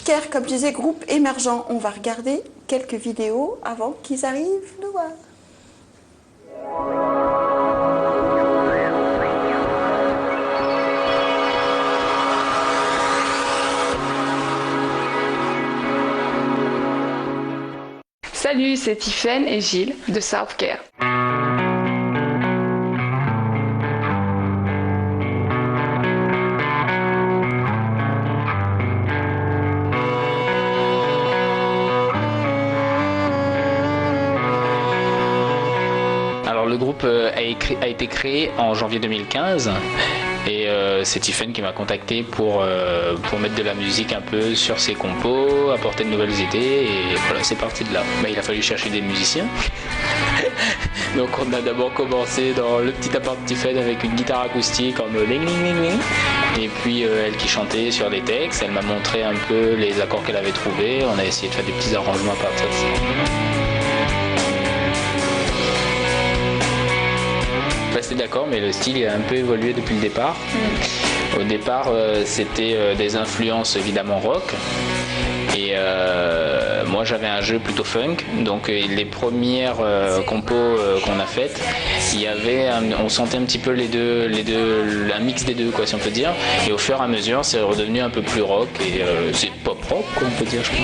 Ker, comme je disais, groupe émergent. On va regarder quelques vidéos avant qu'ils arrivent nous voir. Salut, c'est Tiffaine et Gilles de Southcare. Alors le groupe a été créé en janvier 2015 et c'est Tiffaine qui m'a contacté pour mettre de la musique un peu sur ses compos, apporter de nouvelles idées et voilà, c'est parti de là. Il a fallu chercher des musiciens. Donc on a d'abord commencé dans le petit appart de Tiffaine avec une guitare acoustique en mode ling ling ling ling. Et puis elle qui chantait sur les textes, elle m'a montré un peu les accords qu'elle avait trouvés, on a essayé de faire des petits arrangements à partir de ça. Rester d'accord, mais le style a un peu évolué depuis le départ. Au départ, c'était des influences évidemment rock. Et moi j'avais un jeu plutôt funk, donc les premières compos qu'on a faites, il y avait on sentait un petit peu un mix des deux quoi si on peut dire. Et au fur et à mesure c'est redevenu un peu plus rock et c'est pop rock quoi, on peut dire je crois.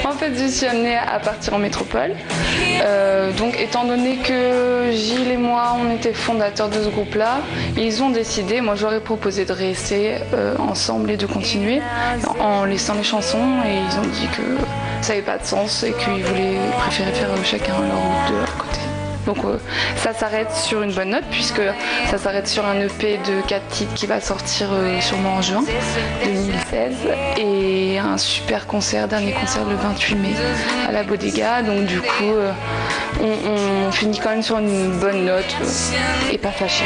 En fait, je suis amenée à partir en métropole. Donc, étant donné que Gilles et moi, on était fondateurs de ce groupe-là, ils ont décidé, moi j'aurais proposé de rester ensemble et de continuer en laissant les chansons. Et ils ont dit que ça n'avait pas de sens et qu'ils préféraient faire chacun leur route de leur côté. Donc ça s'arrête sur une bonne note puisque ça s'arrête sur un EP de 4 titres qui va sortir sûrement en juin 2016 et un super concert, dernier concert le 28 mai à la Bodega. Donc du coup on finit quand même sur une bonne note et pas fâché.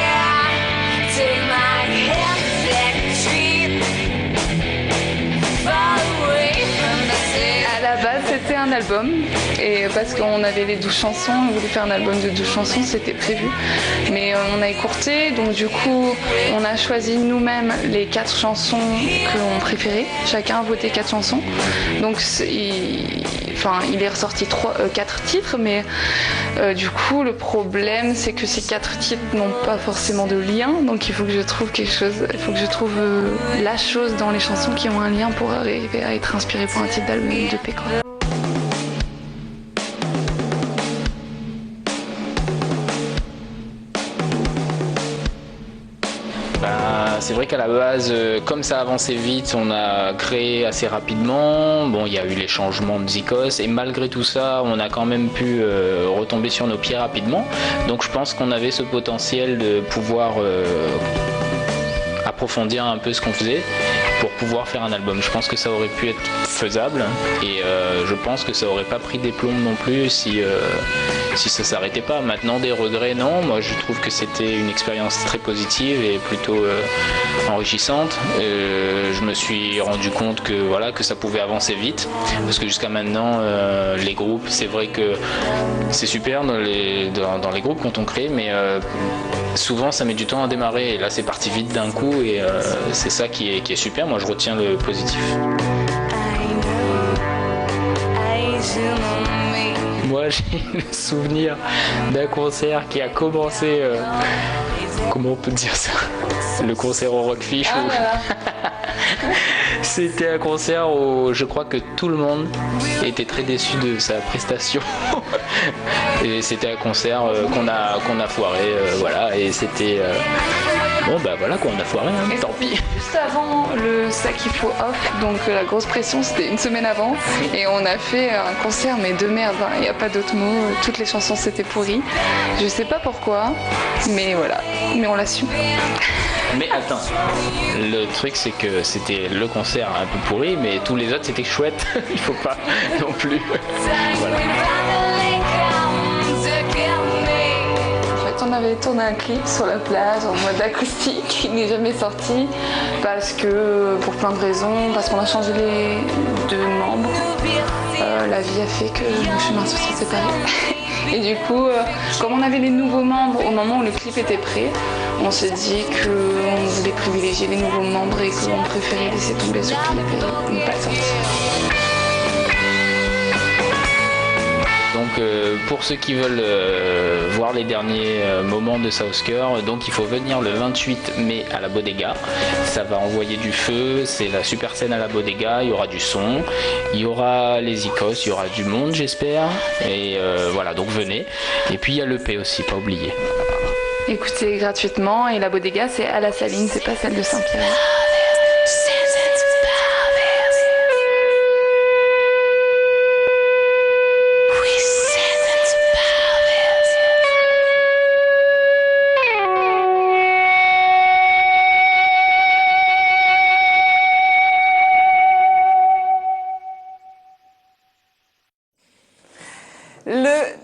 À la base c'était un album et parce qu'on avait les 12 chansons, on voulait faire un album de 12 chansons, c'était prévu mais on a écourté, donc du coup on a choisi nous-mêmes les 4 chansons que l'on préférait, chacun a voté 4 chansons, donc il est ressorti 4 titres mais du coup le problème c'est que ces 4 titres n'ont pas forcément de lien, donc il faut que je trouve quelque chose, il faut que je trouve la chose dans les chansons qui ont un lien pour arriver à être inspiré pour un titre d'album de P. C'est vrai qu'à la base, comme ça avançait vite, on a créé assez rapidement. Bon, il y a eu les changements de Zikos et malgré tout ça, on a quand même pu retomber sur nos pieds rapidement. Donc je pense qu'on avait ce potentiel de pouvoir approfondir un peu ce qu'on faisait pour pouvoir faire un album. Je pense que ça aurait pu être faisable et je pense que ça aurait pas pris des plombs non plus si ça s'arrêtait pas. Maintenant des regrets non, moi je trouve que c'était une expérience très positive et plutôt enrichissante. Je me suis rendu compte que voilà que ça pouvait avancer vite parce que jusqu'à maintenant les groupes, c'est vrai que c'est super dans les groupes quand on crée mais souvent ça met du temps à démarrer et là c'est parti vite d'un coup et c'est ça qui est super. Moi je retiens le positif. Moi j'ai le souvenir d'un concert qui a commencé, comment on peut dire ça, le concert au Rockfish. C'était un concert où je crois que tout le monde était très déçu de sa prestation. Et c'était un concert qu'on a foiré, voilà, et c'était... Bon bah voilà qu'on a foiré, hein, tant pis. Juste avant le Sac Il Faut Off, donc la grosse pression c'était une semaine avant et on a fait un concert mais de merde, il n'y a pas d'autre mot, toutes les chansons c'était pourri. Je sais pas pourquoi, mais voilà, mais on l'assume. Mais attends, le truc c'est que c'était le concert un peu pourri mais tous les autres c'était chouette, il faut pas non plus. Voilà. On avait tourné un clip sur la plage en mode acoustique qui n'est jamais sorti parce que pour plein de raisons, parce qu'on a changé les 2 membres la vie a fait que nos chemins se sont séparés. Et du coup, comme on avait les nouveaux membres au moment où le clip était prêt, on s'est dit qu'on voulait privilégier les nouveaux membres et qu'on préférait laisser tomber ce clip et ne pas le sortir. Donc pour ceux qui veulent voir les derniers moments de Southcore, donc il faut venir le 28 mai à la Bodega. Ça va envoyer du feu, c'est la super scène à la Bodega, il y aura du son, il y aura les icos, il y aura du monde j'espère. Et voilà, donc venez. Et puis il y a l'EP aussi, pas oublier. Écoutez gratuitement, et la Bodega c'est à la Saline, c'est pas celle de Saint-Pierre. Le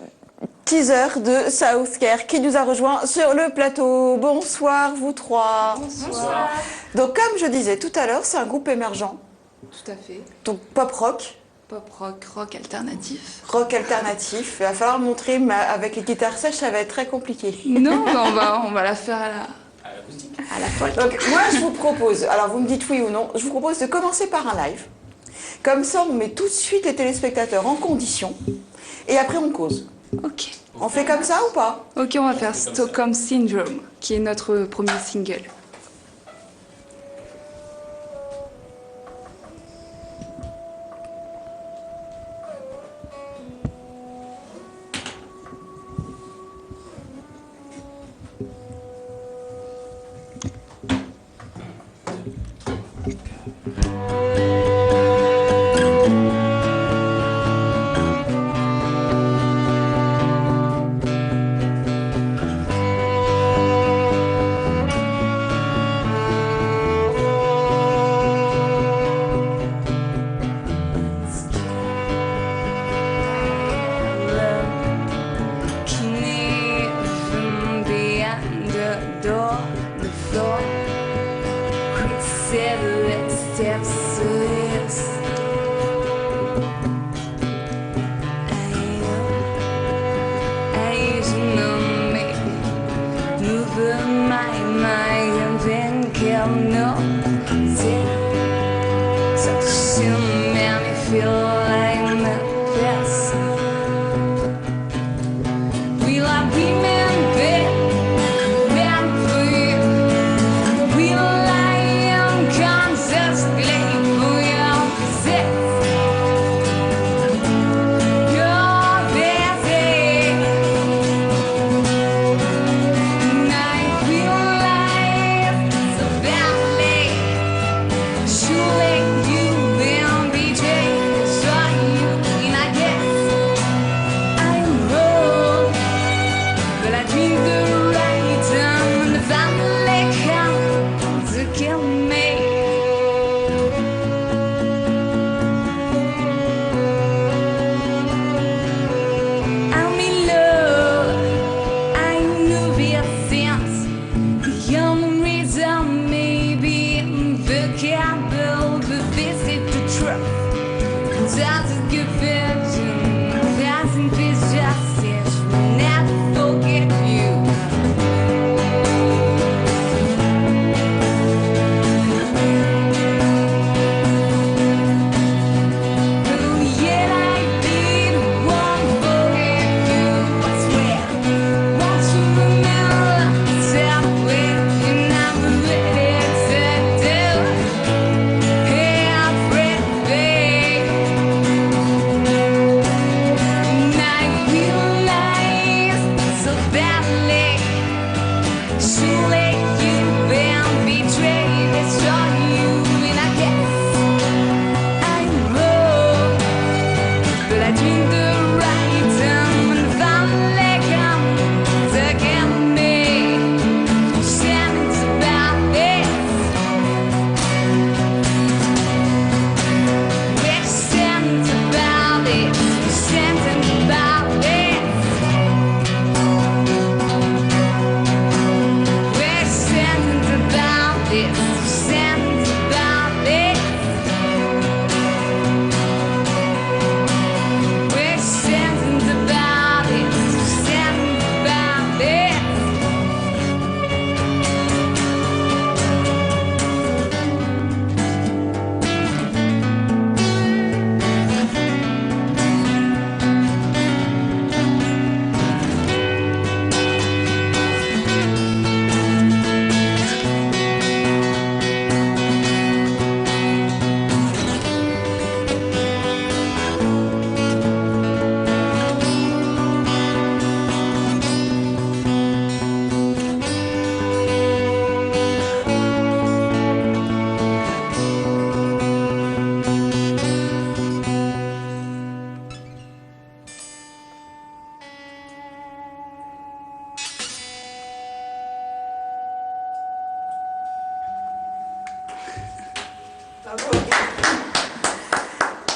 teaser de Southcore qui nous a rejoint sur le plateau. Bonsoir vous trois. Bonsoir. Donc comme je disais tout à l'heure, c'est un groupe émergent. Tout à fait. Donc pop rock. Pop rock, rock alternatif. Rock alternatif. Il va falloir montrer, mais avec les guitares sèches, ça va être très compliqué. Non, on va la faire à la folk. Donc moi je vous propose, alors vous me dites oui ou non, je vous propose de commencer par un live. Comme ça on met tout de suite les téléspectateurs en condition et après on cause. Ok. On fait comme ça ou pas? Ok, on va faire Stockholm Syndrome, qui est notre premier single.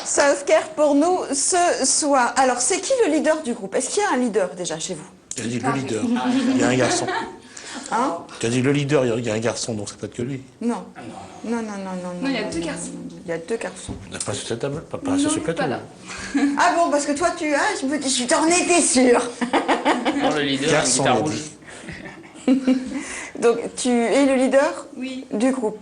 Self-care pour nous ce soir. Alors, c'est qui le leader du groupe? Est-ce qu'il y a un leader déjà chez vous? Tu as dit le leader. Il y a un garçon. Hein? Tu as dit le leader, il y a un garçon, donc c'est peut-être que lui. Non. Non, il y a 2 garçons. Il y a 2 garçons. Pas sur cette table, pas Non, sur ce plateau. pas là. Ah bon, parce que toi, je t'en étais sûre. Non, le leader, une Garçon, guitare il a rouge. dit. Donc, tu es le leader Oui. du groupe.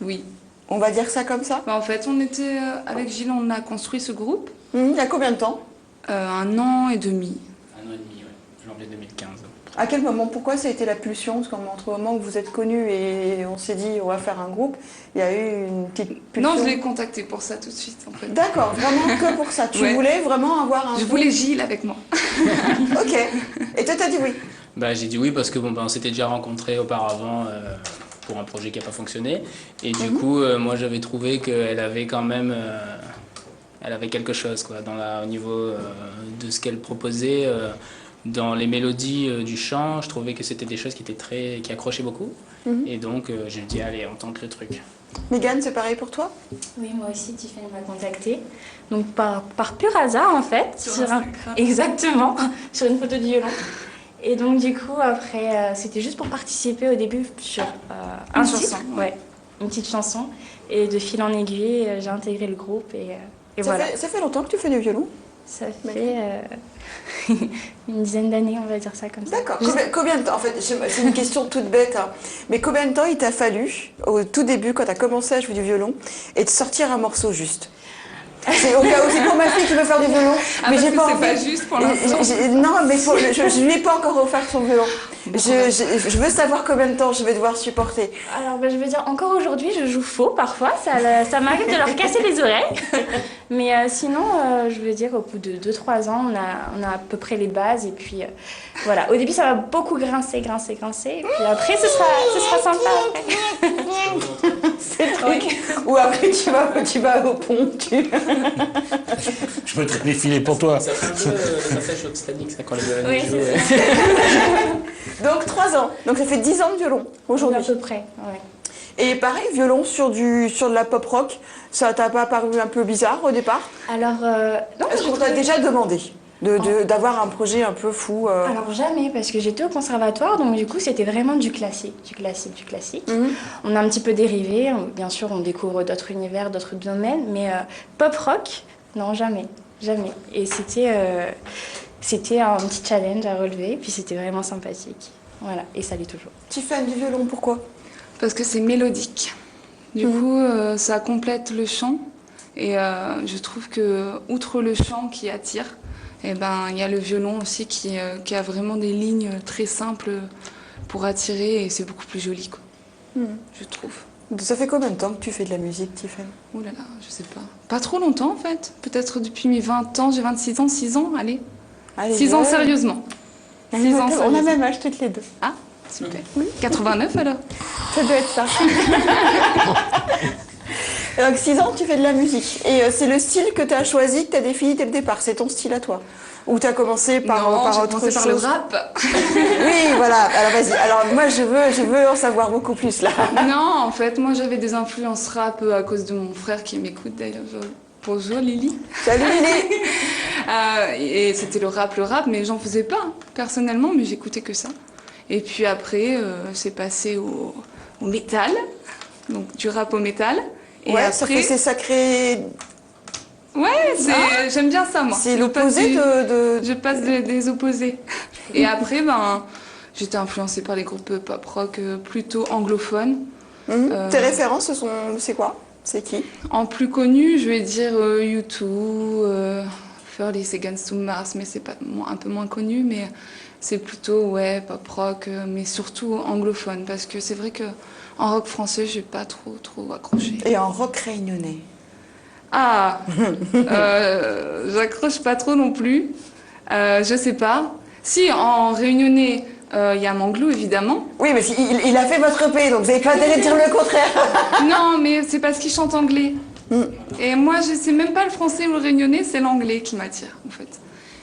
Oui. On va dire ça comme ça? Bah, en fait, on était avec Gilles, on a construit ce groupe Il y a combien de temps? 1 an et demi. 1 an et demi, ouais. Janvier 2015. À quel moment? Pourquoi ça a été la pulsion? Parce qu'entre le moment où vous êtes connus et on s'est dit on va faire un groupe, il y a eu une petite pulsion. Non, je l'ai contacté pour ça tout de suite, en fait. D'accord, vraiment que pour ça. Tu Ouais. voulais vraiment avoir un Je groupe? voulais Gilles avec moi. Ok. Et toi, t'as dit oui? Bah, j'ai dit oui parce que on s'était déjà rencontrés auparavant pour un projet qui n'a pas fonctionné. Et du coup, moi j'avais trouvé qu'elle avait quand même elle avait quelque chose quoi, au niveau de ce qu'elle proposait. Dans les mélodies du chant, je trouvais que c'était des choses qui accrochaient beaucoup. Et donc j'ai dit allez, on tente le truc. Mégane, c'est pareil pour toi? Oui, moi aussi, Tiffany m'a contactée. Donc par pur hasard, en fait. Exactement, sur une photo de violon. Et donc, du coup, après, c'était juste pour participer au début sur un chanson. titre. Ouais, une petite chanson. Et de fil en aiguille, j'ai intégré le groupe et voilà. Ça fait longtemps que tu fais du violon? Ça fait une dizaine d'années, on va dire ça comme ça. D'accord. Combien de temps? En fait, c'est une question toute bête, hein. Mais combien de temps il t'a fallu, au tout début, quand tu as commencé à jouer du violon, et de sortir un morceau juste? C'est au cas où c'est pour ma fille qui veut faire du violon, mais j'ai pas envie. C'est pas juste pour l'instant. Non, mais je lui ai pas encore offert son violon. Je veux savoir combien de temps je vais devoir supporter. Alors, je veux dire, encore aujourd'hui, je joue faux parfois. Ça m'arrive de leur casser les oreilles. Mais sinon, je veux dire, au bout de 2-3 ans, on a à peu près les bases. Et puis, voilà. Au début, ça va beaucoup grincer. Et puis après, ce sera sympa. C'est le truc. Ou après, tu vas au pont. Je mettrai les filets pour toi. Ça fait un peu le passage au Titanic, ça, quand les Oui, jouent. c'est ça. Donc 3 ans. Donc ça fait 10 ans de violon aujourd'hui. À peu près, ouais. Et pareil, violon sur de la pop rock, ça t'a pas paru un peu bizarre au départ? Alors, non, Est-ce qu'on t'a déjà demandé d'avoir un projet un peu fou Alors jamais, parce que j'étais au conservatoire, donc du coup c'était vraiment du classique. On a un petit peu dérivé, bien sûr on découvre d'autres univers, d'autres domaines, mais pop rock, non jamais. Et c'était un petit challenge à relever, puis c'était vraiment sympathique. Voilà, et ça l'est toujours. Tu fais du violon, pourquoi? Parce que c'est mélodique. Du coup, ça complète le chant. Et je trouve que, outre le chant qui attire, il y a le violon aussi qui a vraiment des lignes très simples pour attirer. Et c'est beaucoup plus joli, quoi. Je trouve. Ça fait combien de temps que tu fais de la musique, Tiffany? Oh là là, je sais pas. Pas trop longtemps, en fait. Peut-être depuis mes 20 ans, j'ai 26 ans, 6 ans, allez. 6 ans sérieusement. 6 ans On a sérieusement. même âge toutes les deux. Ah, super. 89 alors. Ça doit être ça. Donc 6 ans, tu fais de la musique. Et c'est le style que tu as choisi, que tu as défini dès le départ. C'est ton style à toi. Ou tu as commencé par autre chose? Par le rap. Oui, voilà. Alors vas-y. Alors moi, je veux en savoir beaucoup plus là. Non, en fait, moi j'avais des influences rap à cause de mon frère qui m'écoute d'ailleurs. Bonjour Lily. Salut Lily. Et c'était le rap, mais j'en faisais pas personnellement, mais j'écoutais que ça. Et puis après, c'est passé au métal, donc du rap au métal. Et Ouais, après, sauf que c'est sacré. ouais, j'aime bien ça moi. C'est l'opposé de. Je passe des opposés. Et après, j'étais influencée par les groupes pop rock plutôt anglophones. Tes références, c'est quoi? C'est qui? En plus connu, je vais dire U2, Furless Against to Mars, mais c'est pas un peu moins connu, mais c'est plutôt pop rock, mais surtout anglophone, parce que c'est vrai que en rock français, j'ai pas trop accroché. Et en rock réunionnais? Ah, j'accroche pas trop non plus. Je sais pas. Si en réunionnais, il y a Manglou évidemment. Oui, mais il a fait votre EP, donc vous n'avez pas intérêt de dire le contraire. Non, mais c'est parce qu'il chante anglais. Et moi, je sais même pas le français ou le réunionnais, c'est l'anglais qui m'attire en fait.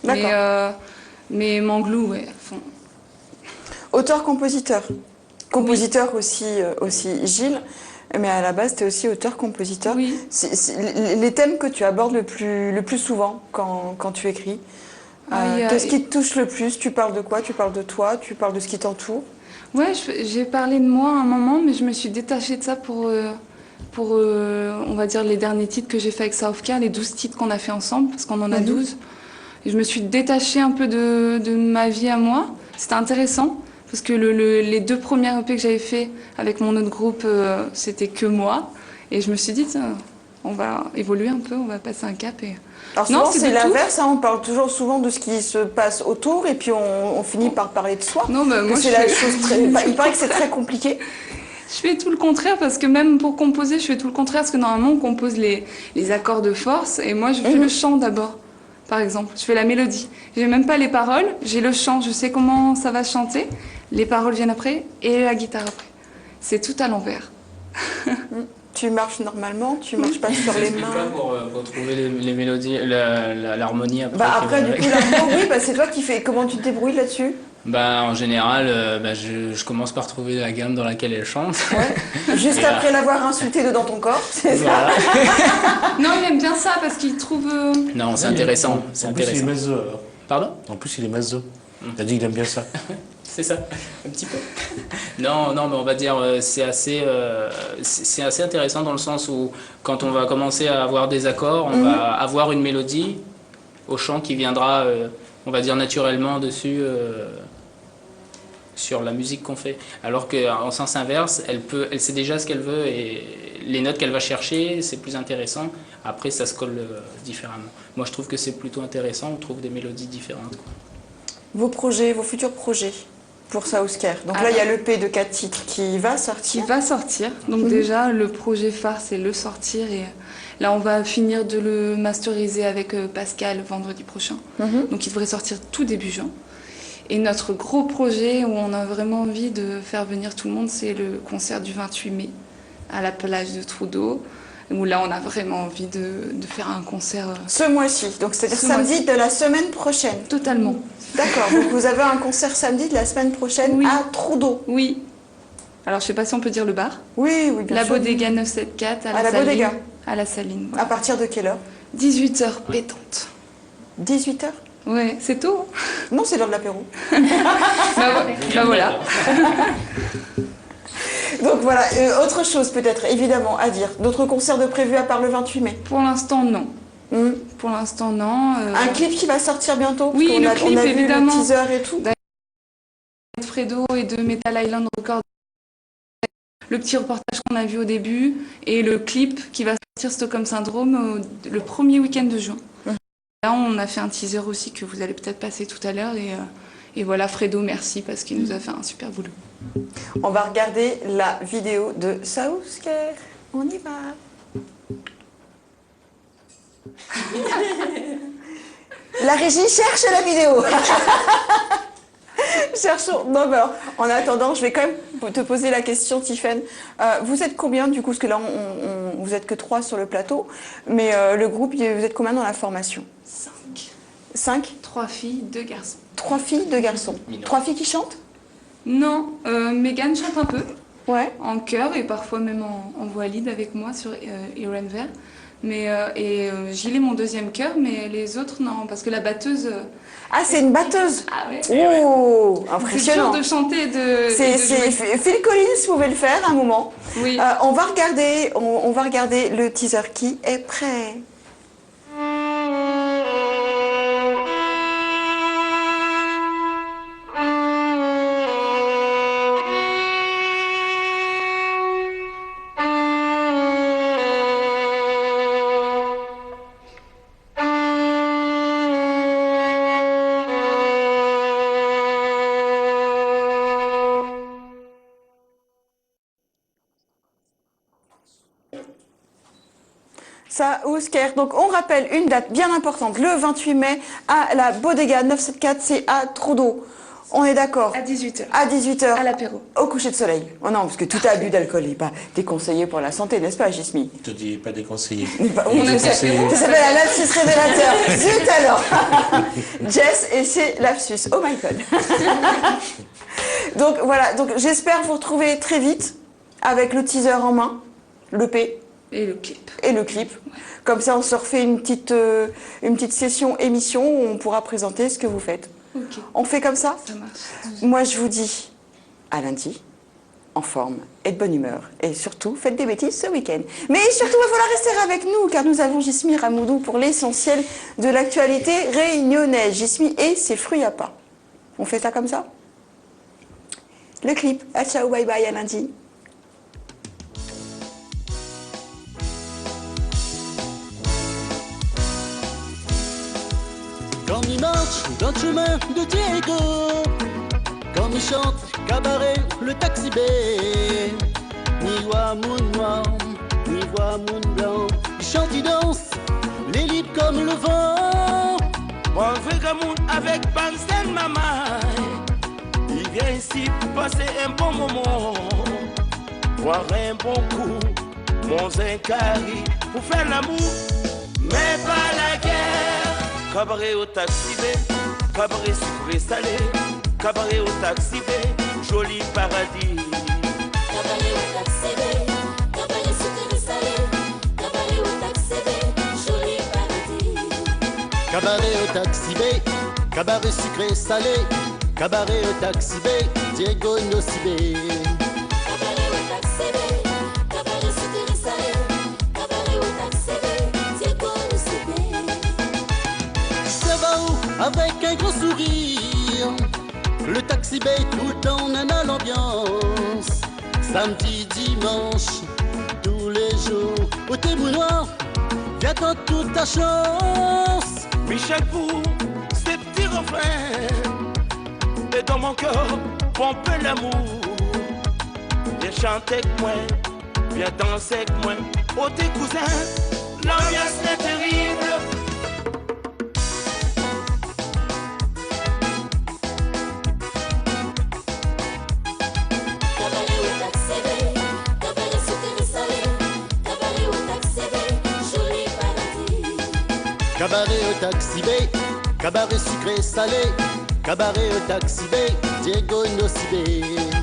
D'accord. Mais Manglou, ouais. Auteur-compositeur. Compositeur aussi Gilles. mais à la base, tu es aussi auteur-compositeur. Oui. Les thèmes que tu abordes le plus souvent quand tu écris, qu'est-ce qui te touche le plus? Tu parles de quoi? Tu parles de toi? Tu parles de ce qui t'entoure? Ouais, j'ai parlé de moi à un moment, mais je me suis détachée de ça pour on va dire, les derniers titres que j'ai fait avec Saufka, les 12 titres qu'on a fait ensemble, parce qu'on en a 12. Et je me suis détachée un peu de ma vie à moi. C'était intéressant, parce que les 2 premières EP que j'avais fait avec mon autre groupe, c'était que moi. Et je me suis dit, tiens, on va évoluer un peu, on va passer un cap. Et... Alors souvent, c'est l'inverse, hein, on parle toujours souvent de ce qui se passe autour et puis on finit par parler de soi. Non, bah, moi, c'est la chose il paraît que c'est très compliqué. Je fais tout le contraire, parce que même pour composer, je fais tout le contraire, parce que normalement, on compose les accords de force, et moi, je fais le chant d'abord, par exemple. Je fais la mélodie. J'ai même pas les paroles, j'ai le chant, je sais comment ça va chanter, les paroles viennent après, et la guitare après. C'est tout à l'envers. Tu marches normalement, tu marches pas sur les mains. Pour trouver les mélodies, l'harmonie après. Après, du coup, oui, c'est toi qui fais. Comment tu te débrouilles là-dessus? En général, je commence par trouver la gamme dans laquelle elle chante. Ouais. Juste après l'avoir insulté dedans ton corps, c'est ça. Non, il aime bien ça parce qu'il trouve. Non, c'est intéressant. En plus, il est mezzo alors. Pardon? En plus, il est mezzo. Il a dit qu'il aime bien ça. C'est ça, un petit peu. Non, mais on va dire c'est assez intéressant dans le sens où quand on va commencer à avoir des accords, on va avoir une mélodie au chant qui viendra, on va dire naturellement dessus sur la musique qu'on fait. Alors qu'en sens inverse, elle sait déjà ce qu'elle veut et les notes qu'elle va chercher, c'est plus intéressant. Après, ça se colle différemment. Moi, je trouve que c'est plutôt intéressant, on trouve des mélodies différentes, quoi. Vos projets, vos futurs projets pour Saousker. Donc là, il y a l'EP de 4 titres qui va sortir. Donc déjà, le projet phare, c'est le sortir. Et là, on va finir de le masteriser avec Pascal vendredi prochain. Donc il devrait sortir tout début juin. Et notre gros projet où on a vraiment envie de faire venir tout le monde, c'est le concert du 28 mai à la plage de Trou-d'Eau. Où là, on a vraiment envie de faire un concert. Ce mois-ci, donc c'est-à-dire samedi de la semaine prochaine. Totalement. D'accord, donc vous avez un concert samedi de la semaine prochaine à Trou-d'Eau. Oui. Alors, je ne sais pas si on peut dire le bar. Oui, bien la sûr. Bodega 974 à la Saline. À la Saline. Voilà. À partir de quelle heure? 18h pétante. 18h? Ouais, c'est tôt. Non, c'est l'heure de l'apéro. Voilà. Donc voilà, autre chose peut-être, évidemment, à dire. D'autres concerts de prévus à part le 28 mai? Pour l'instant, non. Pour l'instant, non. Un clip qui va sortir bientôt? Oui, le clip, on a évidemment. Vu le teaser et tout. De Fredo et de Metal Island Records. Le petit reportage qu'on a vu au début et le clip qui va sortir Stockholm Syndrome le premier week-end de juin. Là, on a fait un teaser aussi que vous allez peut-être passer tout à l'heure. Et voilà, Fredo, merci parce qu'il nous a fait un super boulot. On va regarder la vidéo de Saousker. On y va. La régie cherche la vidéo. Cherchons. Non, mais alors, en attendant, je vais quand même te poser la question, Tiffaine. Vous êtes combien du coup? Parce que là, vous êtes que 3 sur le plateau. Mais le groupe, vous êtes combien dans la formation? 5. 3 filles, 2 garçons. 3 filles, 2 garçons. 3 filles qui chantent? Non, Megan chante un peu. Ouais. En chœur et parfois même en voix lead avec moi sur Iron Ver. Gilles est mon deuxième chœur, mais les autres non, parce que la batteuse. Ah, c'est une batteuse. Ah ouais. Oh, impressionnant. C'est dur de chanter et de jouer. Phil Collins pouvait le faire un moment. Oui. On va regarder le teaser qui est prêt. Saousker. Donc on rappelle une date bien importante, le 28 mai à la Bodega 974, c'est à Trou-d'Eau. On est d'accord? À 18h. À 18h. À l'apéro. Au coucher de soleil. Oh non, parce que tout abus d'alcool n'est pas déconseillé pour la santé, n'est-ce pas, Gismi? Je te dis pas déconseillé. Ça s'appelle un lapsus révélateur. Zut alors. Jess et c'est lapsus. Oh my God. Donc voilà, donc j'espère vous retrouver très vite avec le teaser en main. l'EP Et le clip. et le clip. Comme ça, on se refait une petite session émission où on pourra présenter ce que vous faites. Ok, On fait comme ça? ça marche. Moi, je vous dis à lundi, en forme et de bonne humeur. Et surtout, faites des bêtises ce week-end. Mais surtout, il va falloir rester avec nous, car nous avons Jismi Ramoudou pour l'essentiel de l'actualité réunionnaise. Jismi et ses fruits à pas. On fait ça comme ça? Le clip. Ah, ciao, bye bye, à lundi. Comme il marche dans le chemin de Diego, comme il chante cabaret le taxi B, ni voix moun noir, ni voix moun blanc, il chante, il danse, les libre comme le vent. Bon vrai monde avec Bansen Mama, il vient ici pour passer un bon moment, boire un bon coup, mon zincari, pour faire l'amour, mais pas la guerre. Cabaret au taxi B, cabaret sucré salé, cabaret au taxi B, joli paradis. Cabaret au taxi B, cabaret sucré salé, cabaret au taxi B, joli paradis. Cabaret au taxi B, cabaret sucré salé, cabaret au taxi B, Diego Nocibé. Cabaret au taxi B, cabaret sucré salé, cabaret au taxi B, Diego Nocibé. Ça va où avec un gros sourire, le taxi B tout le temps on a l'ambiance. Samedi, dimanche, tous les jours, au témoin noir, viens dans toute ta chance. Michel pour ces petits refrains, et dans mon cœur, pompe l'amour. Viens chanter avec moi, viens danser avec moi, oh tes cousins, l'ambiance est terrible. Cabaret au taxi B, cabaret sucré salé, cabaret au taxi B, joli paradis. Cabaret au taxi B, cabaret sucré salé, cabaret au taxi B, Diego Nocibé.